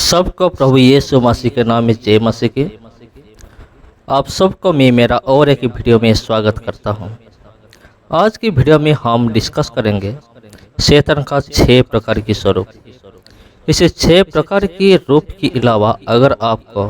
सबको प्रभु यीशु मसीह के नाम में जय मसीह की। आप सबको मैं मेरा और एक वीडियो में स्वागत करता हूं। आज की वीडियो में हम डिस्कस करेंगे शैतान का 6 प्रकार की स्वरूप। इस 6 प्रकार के रूप के अलावा अगर आपको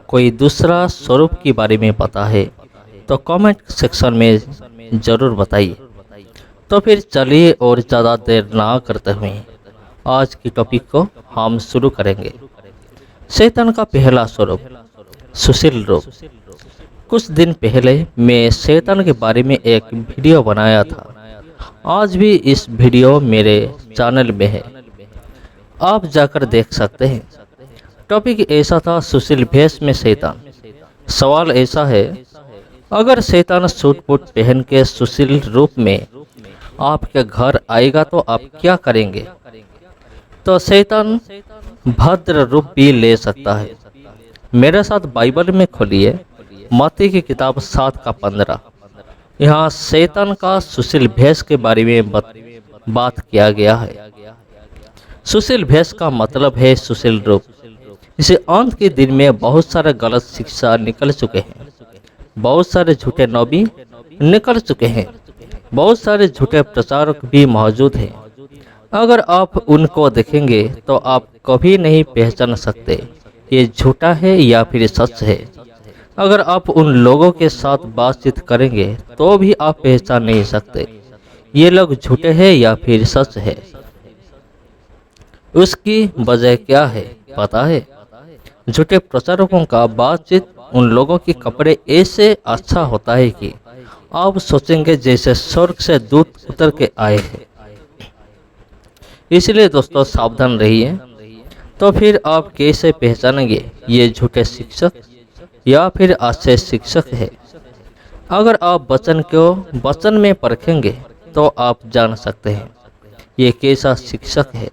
कोई दूसरा स्वरूप के बारे में पता है तो कमेंट सेक्शन में ज़रूर बताइए। तो फिर चलिए और ज़्यादा देर ना करते हुए आज की टॉपिक को हम शुरू करेंगे। शैतान का पहला स्वरूप सुशील रूप। कुछ दिन पहले मैं शैतान के बारे में एक वीडियो बनाया था। आज भी इस वीडियो मेरे चैनल में है, आप जाकर देख सकते हैं। टॉपिक ऐसा था, सुशील भेष में शैतान। सवाल ऐसा है, अगर शैतान सूट बूट पहन के सुशील रूप में आपके घर आएगा तो आप क्या करेंगे? तो शैतान भद्र रूप भी ले सकता है। मेरे साथ बाइबल में खोलिए मत्ती की किताब 7:15। यहाँ शैतान का सुशील भेष के बारे में बात किया गया है। सुशील भेष का मतलब है सुशील रूप। इसे अंत के दिन में बहुत सारे गलत शिक्षा निकल चुके हैं, बहुत सारे झूठे नबी निकल चुके हैं, बहुत सारे झूठे प्रचारक भी मौजूद हैं। अगर आप उनको देखेंगे तो आप कभी नहीं पहचान सकते ये झूठा है या फिर सच है। अगर आप उन लोगों के साथ बातचीत करेंगे तो भी आप पहचान नहीं सकते ये लोग झूठे हैं या फिर सच है। उसकी वजह क्या है पता है? झूठे प्रचारकों का बातचीत उन लोगों के कपड़े ऐसे अच्छा होता है कि आप सोचेंगे जैसे स्वर्ग से दूत उतर के आए हैं। इसलिए दोस्तों सावधान रहिए। तो फिर आप कैसे पहचानेंगे ये झूठे शिक्षक या फिर अच्छे शिक्षक है? अगर आप वचन को वचन में परखेंगे तो आप जान सकते हैं ये कैसा शिक्षक है।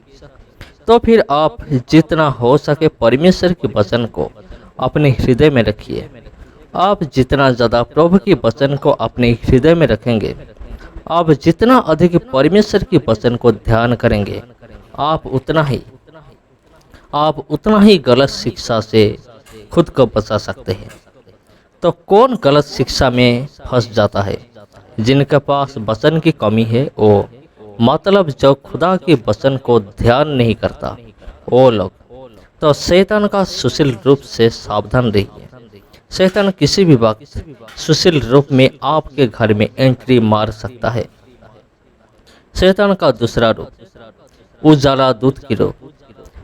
तो फिर आप जितना हो सके परमेश्वर के वचन को अपने हृदय में रखिए। आप जितना ज़्यादा प्रभु के वचन को अपने हृदय में रखेंगे, आप जितना अधिक परमेश्वर के वचन को ध्यान करेंगे, आप उतना ही गलत शिक्षा से खुद को बचा सकते हैं। तो कौन गलत शिक्षा में फंस जाता है? जिनके पास वचन की कमी है, वो मतलब जो खुदा के वचन को ध्यान नहीं करता वो लोग। तो शैतान का सुशील रूप से सावधान रहिए। शैतान किसी भी वक्त सुशील रूप में आपके घर में एंट्री मार सकता है। शैतान का दूसरा रूप उजाला दूत की रूप।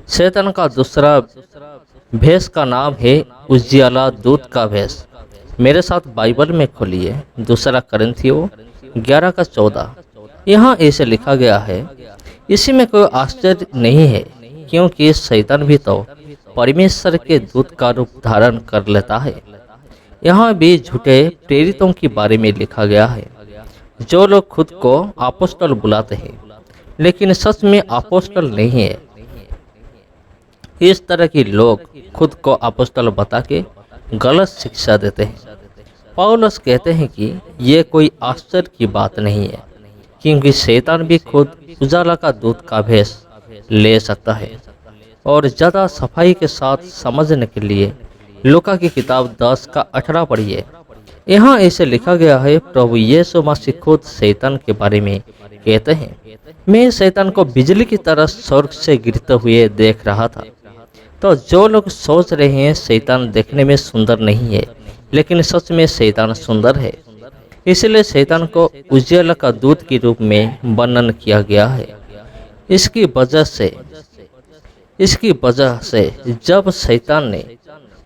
शैतान का दूसरा भेष का नाम है उजियाला दूत का भेष। मेरे साथ बाइबल में खोलिए 2 कुरिन्थियों 11:14। यहाँ ऐसे लिखा गया है, इसी में कोई आश्चर्य नहीं है क्योंकि शैतान भी तो परमेश्वर के दूत का रूप धारण कर लेता है। यहाँ भी झूठे प्रेरितों के बारे में लिखा गया है जो लोग खुद को अपोस्तल बुलाते हैं लेकिन सच में अपोस्तल नहीं है। इस तरह के लोग खुद को अपोस्तल बता के गलत शिक्षा देते हैं। पौलुस कहते हैं कि ये कोई आश्चर्य की बात नहीं है क्योंकि शैतान भी खुद उजाला का दूत का भेष ले सकता है। और ज़्यादा सफाई के साथ समझने के लिए लूका की किताब 10:18 पढ़िए। यहाँ ऐसे लिखा गया है, प्रभु यीशु मसीह खुद शैतान के बारे में कहते हैं, मैं शैतान को बिजली की तरह स्वर्ग से गिरते हुए देख रहा था। तो जो लोग सोच रहे हैं शैतान देखने में सुंदर नहीं है, लेकिन सच में शैतान सुंदर है। इसलिए शैतान को उजियाला का दूत के रूप में वर्णन किया गया है। इसकी वजह से जब शैतान ने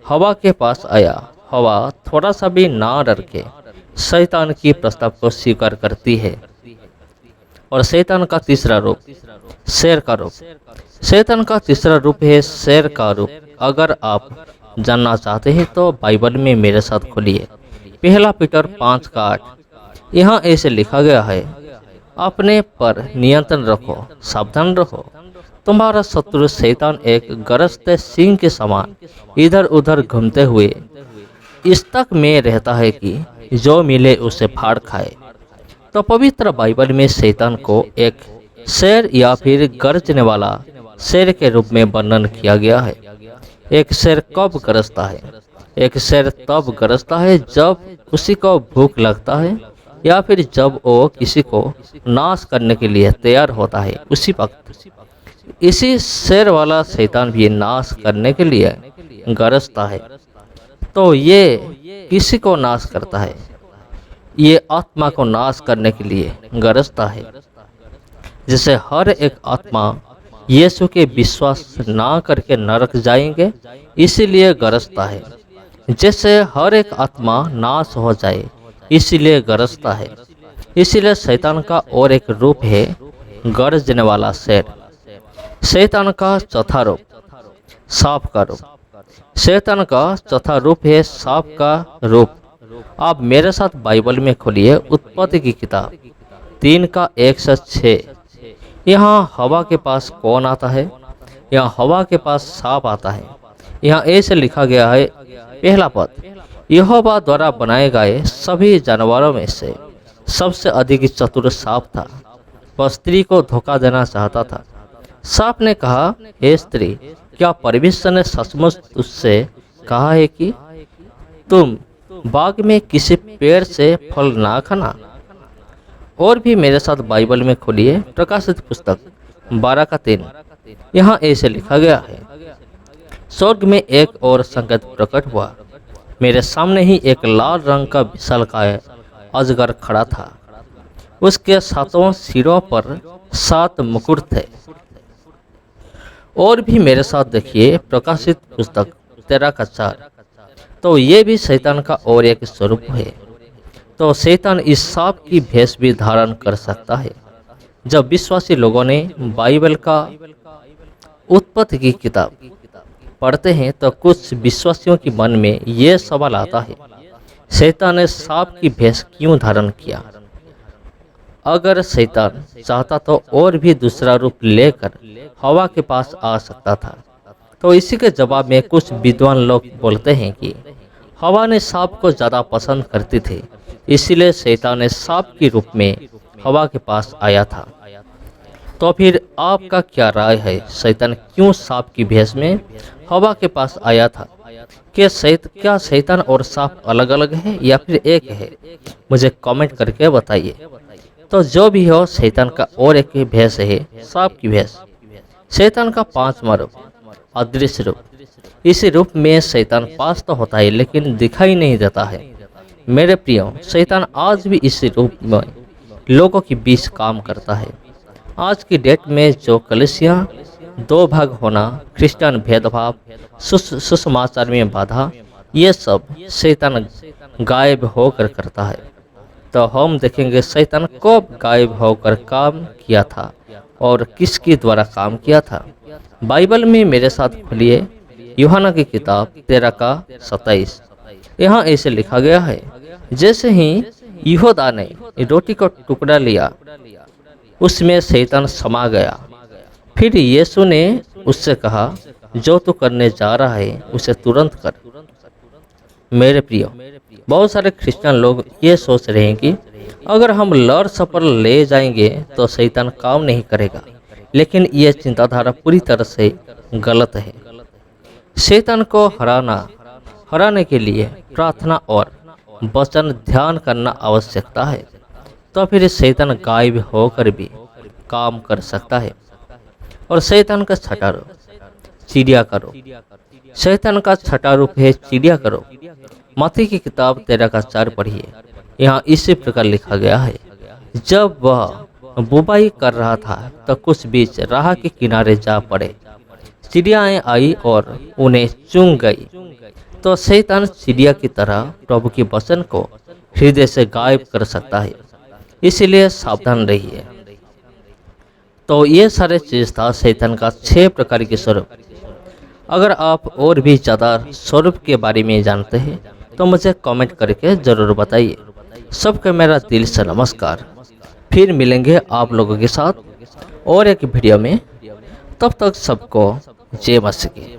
हवा के पास आया, हवा थोड़ा सा भी ना डर के शैतान की प्रस्ताव को स्वीकार करती है। और शैतान का तीसरा रूप शेर का रूप। शैतान का तीसरा रूप है शेर का रूप। अगर आप जानना चाहते हैं तो बाइबल में मेरे साथ खोलिए 1 पीटर 5:8। यहाँ ऐसे लिखा गया है, अपने पर नियंत्रण रखो, सावधान रहो। तुम्हारा शत्रु शैतान एक गरजते सिंह के समान इधर उधर घूमते हुए इस तक में रहता है कि जो मिले उसे फाड़ खाए। तो पवित्र बाइबल में शैतान को एक शेर या फिर गरजने वाला शेर के रूप में वर्णन किया गया है। एक शेर कब गरजता है? एक शेर तब गरजता है जब उसी को भूख लगता है या फिर जब वो किसी को नाश करने के लिए तैयार होता है, उसी वक्त। इसी शेर वाला शैतान भी नाश करने के लिए गरजता है। तो ये किसी को नाश करता है? ये आत्मा को नाश करने के लिए गरजता है। जैसे हर एक आत्मा यीशु के विश्वास ना करके नरक जाएंगे, इसीलिए गरजता है। जैसे हर एक आत्मा नाश हो जाए, इसीलिए गरजता है। इसीलिए शैतान का और एक रूप है गरजने वाला शेर। शैतान का चौथा रूप सांप का रूप। शैतान का चौथा रूप है सांप का रूप। आप मेरे साथ बाइबल में खोलिए उत्पत्ति की किताब 3 का 1 से 6। यहाँ हवा के पास कौन आता है? यहाँ हवा के पास सांप आता है। यहाँ ऐसे लिखा गया है, पहला पद, यहोवा द्वारा बनाए गए सभी जानवरों में से सबसे अधिक चतुर सांप था। वह स्त्री को धोखा देना चाहता था। सांप ने कहा, हे स्त्री, क्या परमेश्वर ने सचमुच तुझसे कहा है कि तुम बाग में किसी पेड़ से फल ना खाना? और भी मेरे साथ बाइबल में खोलिए प्रकाशित पुस्तक 12 का 3। यहाँ ऐसे लिखा गया है, स्वर्ग में एक और संकेत प्रकट हुआ। मेरे सामने ही एक लाल रंग का विशालकाय अजगर खड़ा था। उसके 7 सिरों पर 7 मुकुट थे। और भी मेरे साथ देखिए प्रकाशित पुस्तक 13 का 4। तो ये भी शैतान का और एक स्वरूप है। तो शैतान इस सांप की भेष भी धारण कर सकता है। जब विश्वासी लोगों ने बाइबल का उत्पत्ति की किताब पढ़ते हैं तो कुछ विश्वासियों के मन में ये सवाल आता है, शैतान ने सांप की भेष क्यों धारण किया? अगर शैतान चाहता तो और भी दूसरा रूप लेकर हवा के पास आ सकता था। तो इसी के जवाब में कुछ विद्वान लोग बोलते हैं कि हवा ने सांप को ज़्यादा पसंद करती थी, इसीलिए शैतान ने सांप के रूप में हवा के पास आया था। तो फिर आपका क्या राय है, शैतान क्यों सांप की भेष में हवा के पास आया था? क्या शैतान और सांप अलग अलग है या फिर एक है? मुझे कमेंट करके बताइए। तो जो भी हो, शैतान का और एक भेष है सांप की भेष। शैतान का 5वां रूप अदृश्य रूप। इस रूप में शैतान पास तो होता है लेकिन दिखाई नहीं देता है। मेरे प्रियो, शैतान आज भी इस रूप में लोगों के बीच काम करता है। आज की डेट में जो कलीसिया 2 भाग होना, क्रिश्चियन भेदभाव, सुसमाचार में बाधा, ये सब शैतान गायब होकर करता है। तो हम देखेंगे शैतान कब गायब होकर काम किया था और किसके द्वारा काम किया था। बाइबल में मेरे साथ खोलिए यूहन्ना की किताब 13 का 27। यहाँ ऐसे लिखा गया है, जैसे ही यहूदा ने रोटी को टुकड़ा लिया, उसमें शैतान समा गया। फिर यीशु ने उससे कहा, जो तू करने जा रहा है उसे तुरंत कर। मेरे प्रियो, बहुत सारे क्रिश्चियन लोग ये सोच रहे हैं कि अगर हम लॉर्ड सपर ले जाएंगे तो शैतान काम नहीं करेगा, लेकिन यह चिंताधारा पूरी तरह से गलत है। शैतान को हराने के लिए प्रार्थना और वचन ध्यान करना आवश्यकता है। तो फिर शैतान गायब होकर भी काम कर सकता है। और शैतान का छठा रूप चिड़िया का रूप। शैतान का छठा रूप है चिड़िया का रूप। मत्ती की किताब 13 का 4 पढ़िए। यहाँ इसी प्रकार लिखा गया है, जब वह बुवाई कर रहा था तो कुछ बीज राह के किनारे जा पड़े। चिड़ियाएं आई और उन्हें चुंग गई। तो शैतान चिड़िया की तरह प्रभु के वचन को हृदय से गायब कर सकता है, इसीलिए सावधान रहिए। तो ये सारे चीज था शैतान का 6 प्रकार के स्वरूप। अगर आप और भी ज़्यादा स्वरूप के बारे में जानते हैं तो मुझे कमेंट करके ज़रूर बताइए। सबको मेरा दिल से नमस्कार। फिर मिलेंगे आप लोगों के साथ और एक वीडियो में। तब तक सबको जय मसीह की।